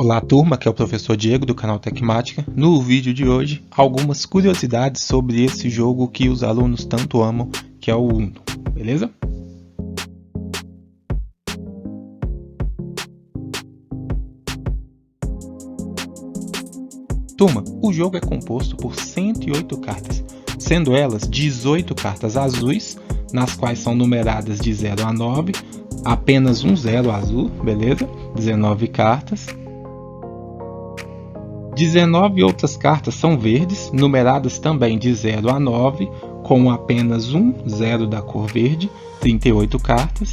Olá turma, aqui é o professor Diego do canal Tecmática. No vídeo de hoje, algumas curiosidades sobre esse jogo que os alunos tanto amam, que é o Uno, beleza? Turma, o jogo é composto por 108 cartas, sendo elas 18 cartas azuis, nas quais são numeradas de 0 a 9, apenas um 0 azul, beleza? 19 cartas. 19 outras cartas são verdes, numeradas também de 0 a 9, com apenas um 0 da cor verde, 38 cartas.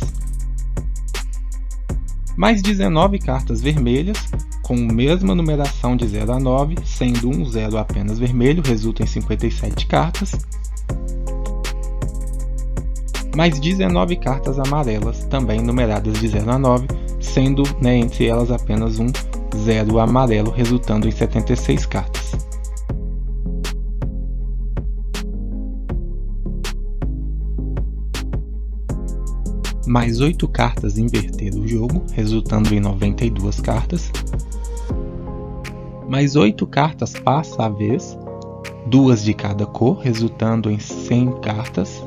Mais 19 cartas vermelhas, com a mesma numeração de 0 a 9, sendo um 0 apenas vermelho, resulta em 57 cartas. Mais 19 cartas amarelas, também numeradas de 0 a 9, sendo entre elas apenas um 0 amarelo, resultando em 76 cartas. Mais 8 cartas inverteram o jogo, resultando em 92 cartas. Mais 8 cartas passa a vez, 2 de cada cor, resultando em 100 cartas.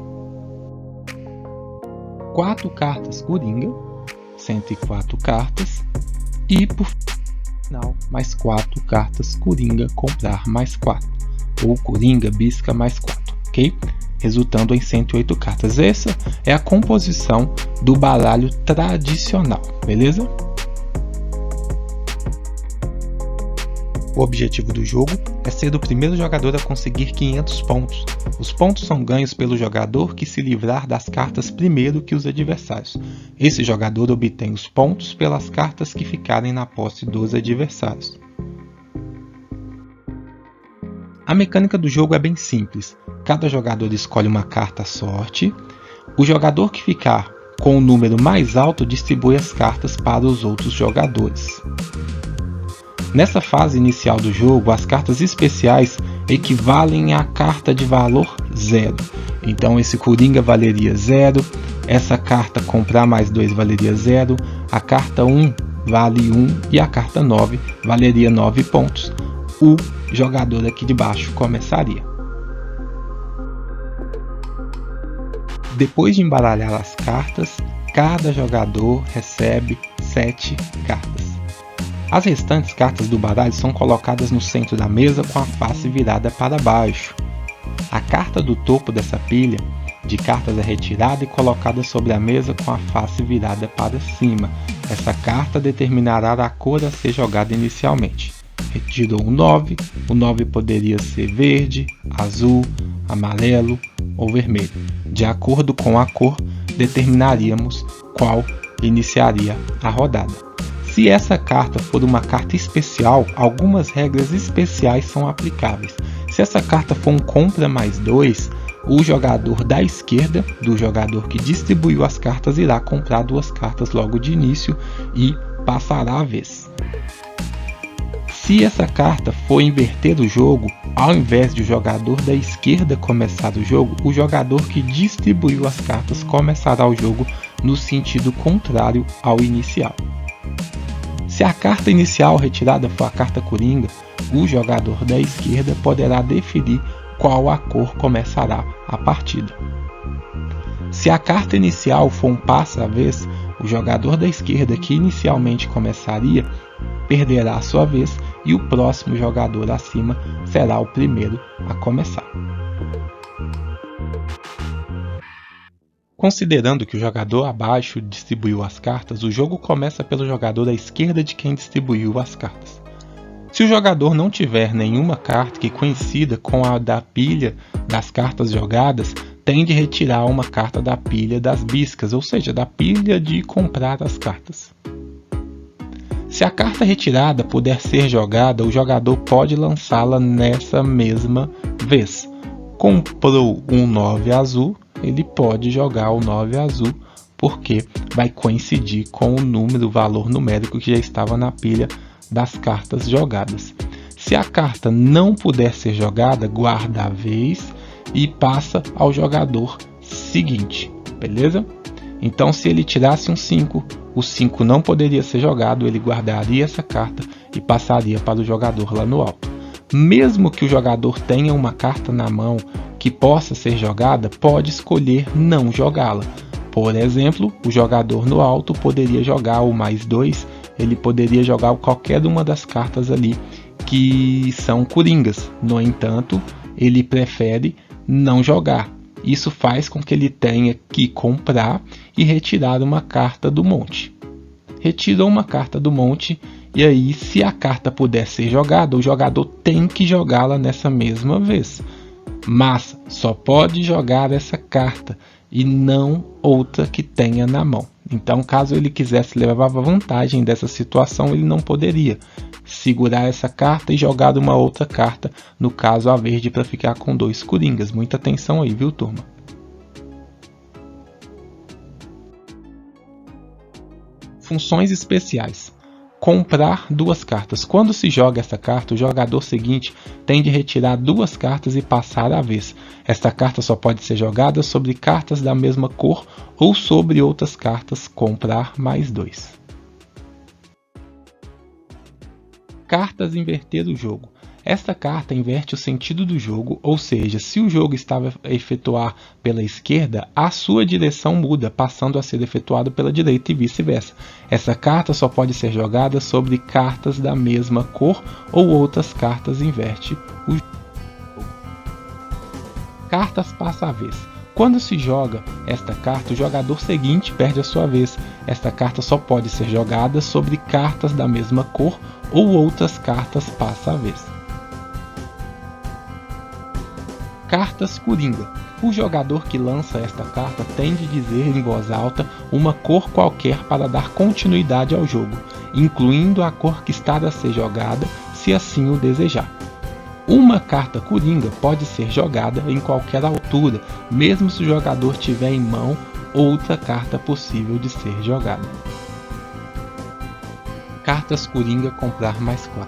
4 cartas coringa, 104 cartas. E por final, mais 4 cartas coringa comprar mais 4, ou coringa bisca mais 4, ok? Resultando em 108 cartas. Essa é a composição do baralho tradicional, beleza? O objetivo do jogo é ser o primeiro jogador a conseguir 500 pontos. Os pontos são ganhos pelo jogador que se livrar das cartas primeiro que os adversários. Esse jogador obtém os pontos pelas cartas que ficarem na posse dos adversários. A mecânica do jogo é bem simples. Cada jogador escolhe uma carta à sorte. O jogador que ficar com o número mais alto distribui as cartas para os outros jogadores. Nessa fase inicial do jogo, as cartas especiais equivalem à carta de valor 0. Então esse coringa valeria 0, essa carta comprar mais 2 valeria 0, a carta 1 vale 1 e a carta 9 valeria 9 pontos. O jogador aqui de baixo começaria. Depois de embaralhar as cartas, cada jogador recebe 7 cartas. As restantes cartas do baralho são colocadas no centro da mesa com a face virada para baixo. A carta do topo dessa pilha de cartas é retirada e colocada sobre a mesa com a face virada para cima. Essa carta determinará a cor a ser jogada inicialmente. Retirou o 9 poderia ser verde, azul, amarelo ou vermelho. De acordo com a cor, determinaríamos qual iniciaria a rodada. Se essa carta for uma carta especial, algumas regras especiais são aplicáveis. Se essa carta for um compra mais 2, o jogador da esquerda, do jogador que distribuiu as cartas, irá comprar 2 cartas logo de início e passará a vez. Se essa carta for inverter o jogo, ao invés de o jogador da esquerda começar o jogo, o jogador que distribuiu as cartas começará o jogo no sentido contrário ao inicial. Se a carta inicial retirada for a carta coringa, o jogador da esquerda poderá definir qual a cor começará a partida. Se a carta inicial for um passe à vez, o jogador da esquerda que inicialmente começaria perderá a sua vez e o próximo jogador acima será o primeiro a começar. Considerando que o jogador abaixo distribuiu as cartas, o jogo começa pelo jogador à esquerda de quem distribuiu as cartas. Se o jogador não tiver nenhuma carta que coincida com a da pilha das cartas jogadas, tem de retirar uma carta da pilha das biscas, ou seja, da pilha de comprar as cartas. Se a carta retirada puder ser jogada, o jogador pode lançá-la nessa mesma vez. Comprou um 9 azul, ele pode jogar o 9 azul, porque vai coincidir com o valor numérico que já estava na pilha das cartas jogadas. Se a carta não puder ser jogada, guarda a vez e passa ao jogador seguinte, beleza? Então, se ele tirasse um 5, o 5 não poderia ser jogado, ele guardaria essa carta e passaria para o jogador lá no alto. Mesmo que o jogador tenha uma carta na mão que possa ser jogada, pode escolher não jogá-la. Por exemplo, o jogador no alto poderia jogar o +2, ele poderia jogar qualquer uma das cartas ali que são coringas. No entanto, ele prefere não jogar. Isso faz com que ele tenha que comprar e retirar uma carta do monte. Retirou uma carta do monte e aí, se a carta puder ser jogada, o jogador tem que jogá-la nessa mesma vez. Mas só pode jogar essa carta e não outra que tenha na mão. Então, caso ele quisesse levar vantagem dessa situação, ele não poderia segurar essa carta e jogar uma outra carta, no caso a verde, para ficar com 2 coringas. Muita atenção aí, viu, turma? Funções especiais. Comprar 2 cartas. Quando se joga essa carta, o jogador seguinte tem de retirar 2 cartas e passar a vez. Esta carta só pode ser jogada sobre cartas da mesma cor ou sobre outras cartas. Comprar +2. Cartas inverter o jogo. Esta carta inverte o sentido do jogo, ou seja, se o jogo estava a efetuar pela esquerda, a sua direção muda, passando a ser efetuado pela direita e vice-versa. Essa carta só pode ser jogada sobre cartas da mesma cor ou outras cartas inverte o jogo. Cartas passa a vez. Quando se joga esta carta, o jogador seguinte perde a sua vez. Esta carta só pode ser jogada sobre cartas da mesma cor ou outras cartas passa a vez. Cartas coringa. O jogador que lança esta carta tem de dizer em voz alta uma cor qualquer para dar continuidade ao jogo, incluindo a cor que está a ser jogada, se assim o desejar. Uma carta coringa pode ser jogada em qualquer altura, mesmo se o jogador tiver em mão outra carta possível de ser jogada. Cartas coringa comprar +4.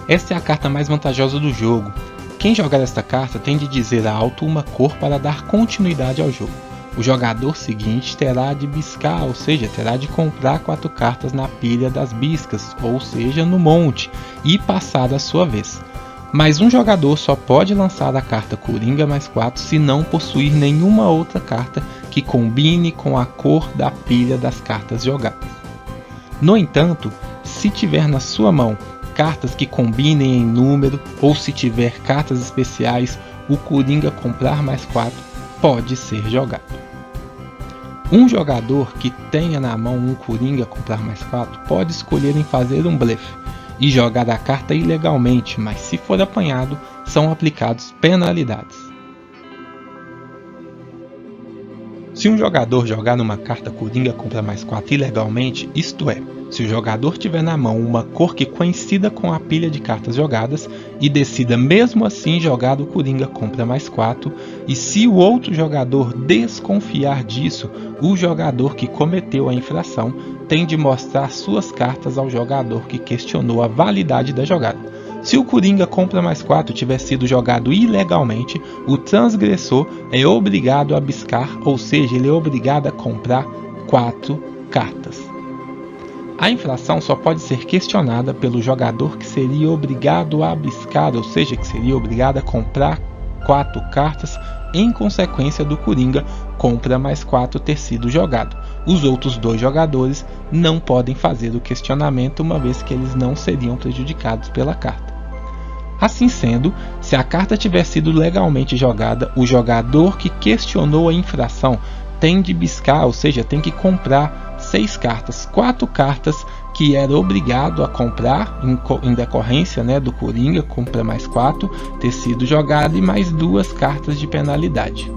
Esta é a carta mais vantajosa do jogo. Quem jogar esta carta tem de dizer alto uma cor para dar continuidade ao jogo. O jogador seguinte terá de biscar, ou seja, terá de comprar 4 cartas na pilha das biscas, ou seja, no monte, e passar a sua vez. Mas um jogador só pode lançar a carta Coringa +4 se não possuir nenhuma outra carta que combine com a cor da pilha das cartas jogadas. No entanto, se tiver na sua mão cartas que combinem em número, ou se tiver cartas especiais, o Coringa comprar +4 pode ser jogado. Um jogador que tenha na mão um Coringa comprar +4 pode escolher em fazer um blefe e jogar a carta ilegalmente, mas se for apanhado, são aplicados penalidades. Se um jogador jogar numa carta Coringa compra +4 ilegalmente, isto é, se o jogador tiver na mão uma cor que coincida com a pilha de cartas jogadas e decida mesmo assim jogar o Coringa compra +4, e se o outro jogador desconfiar disso, o jogador que cometeu a infração tem de mostrar suas cartas ao jogador que questionou a validade da jogada. Se o Coringa compra +4 tiver sido jogado ilegalmente, o transgressor é obrigado a biscar, ou seja, ele é obrigado a comprar 4 cartas. A infração só pode ser questionada pelo jogador que seria obrigado a biscar, ou seja, que seria obrigado a comprar 4 cartas em consequência do Coringa compra +4 ter sido jogado. Os outros 2 jogadores não podem fazer o questionamento, uma vez que eles não seriam prejudicados pela carta. Assim sendo, se a carta tiver sido legalmente jogada, o jogador que questionou a infração tem de biscar, ou seja, tem que comprar 6 cartas, 4 cartas que era obrigado a comprar em decorrência, do Coringa compra +4 ter sido jogado, e mais 2 cartas de penalidade.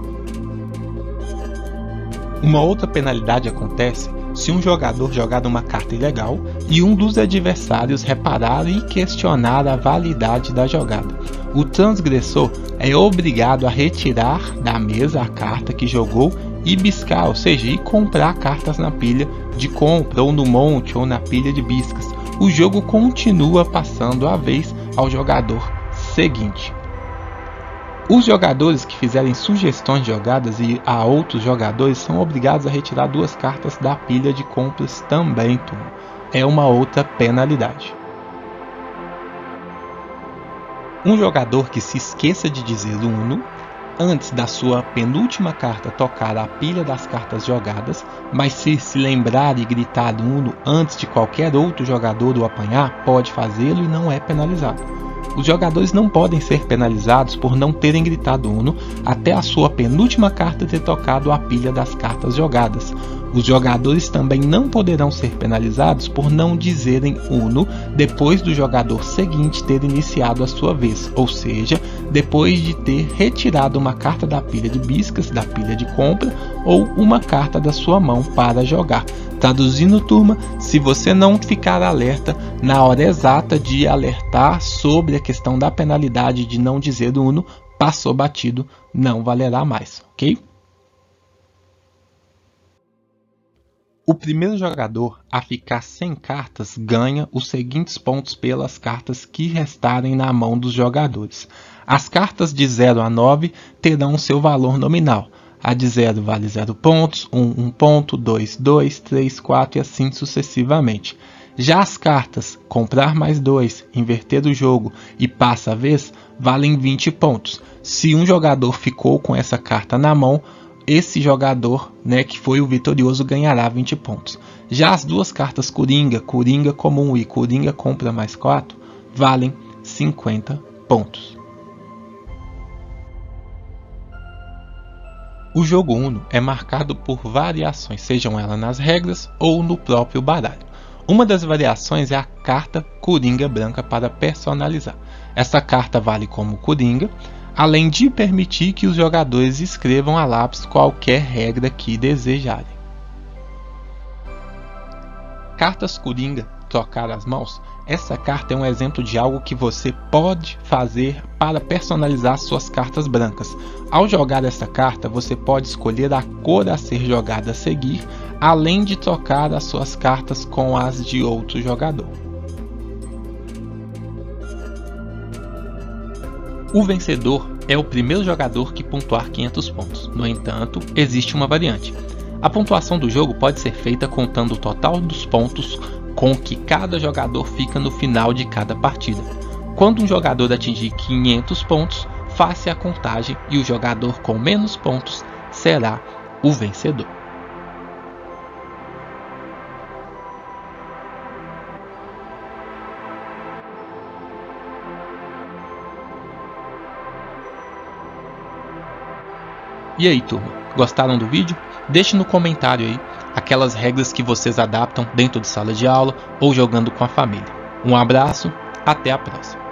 Uma outra penalidade acontece se um jogador jogar uma carta ilegal e um dos adversários reparar e questionar a validade da jogada. O transgressor é obrigado a retirar da mesa a carta que jogou e biscar, ou seja, ir comprar cartas na pilha de compra, ou no monte, ou na pilha de biscas. O jogo continua passando a vez ao jogador seguinte. Os jogadores que fizerem sugestões de jogadas e a outros jogadores são obrigados a retirar 2 cartas da pilha de compras também, turma. É uma outra penalidade. Um jogador que se esqueça de dizer Uno antes da sua penúltima carta tocar a pilha das cartas jogadas, mas se lembrar e gritar Uno antes de qualquer outro jogador o apanhar, pode fazê-lo e não é penalizado. Os jogadores não podem ser penalizados por não terem gritado Uno até a sua penúltima carta ter tocado a pilha das cartas jogadas. Os jogadores também não poderão ser penalizados por não dizerem Uno depois do jogador seguinte ter iniciado a sua vez, ou seja, depois de ter retirado uma carta da pilha de biscas, da pilha de compra, ou uma carta da sua mão para jogar. Traduzindo, turma, se você não ficar alerta na hora exata de alertar sobre a questão da penalidade de não dizer Uno, passou batido, não valerá mais, ok? O primeiro jogador a ficar sem cartas ganha os seguintes pontos pelas cartas que restarem na mão dos jogadores. As cartas de 0 a 9 terão seu valor nominal. A de 0 vale 0 pontos, 1 ponto, 2, 2, 3, 4 e assim sucessivamente. Já as cartas comprar mais 2, inverter o jogo e passa a vez valem 20 pontos. Se um jogador ficou com essa carta na mão, esse jogador, que foi o vitorioso, ganhará 20 pontos. Já as duas cartas Coringa, Coringa comum e Coringa compra mais 4, valem 50 pontos. O jogo Uno é marcado por variações, sejam elas nas regras ou no próprio baralho. Uma das variações é a carta Coringa branca para personalizar. Essa carta vale como Coringa, além de permitir que os jogadores escrevam a lápis qualquer regra que desejarem. Cartas Coringa, trocar as mãos. Essa carta é um exemplo de algo que você pode fazer para personalizar suas cartas brancas. Ao jogar essa carta, você pode escolher a cor a ser jogada a seguir, além de trocar as suas cartas com as de outro jogador. O vencedor é o primeiro jogador que pontuar 500 pontos. No entanto, existe uma variante. A pontuação do jogo pode ser feita contando o total dos pontos com que cada jogador fica no final de cada partida. Quando um jogador atingir 500 pontos, faça a contagem e o jogador com menos pontos será o vencedor. E aí, turma, gostaram do vídeo? Deixe no comentário aí aquelas regras que vocês adaptam dentro de sala de aula ou jogando com a família. Um abraço, até a próxima!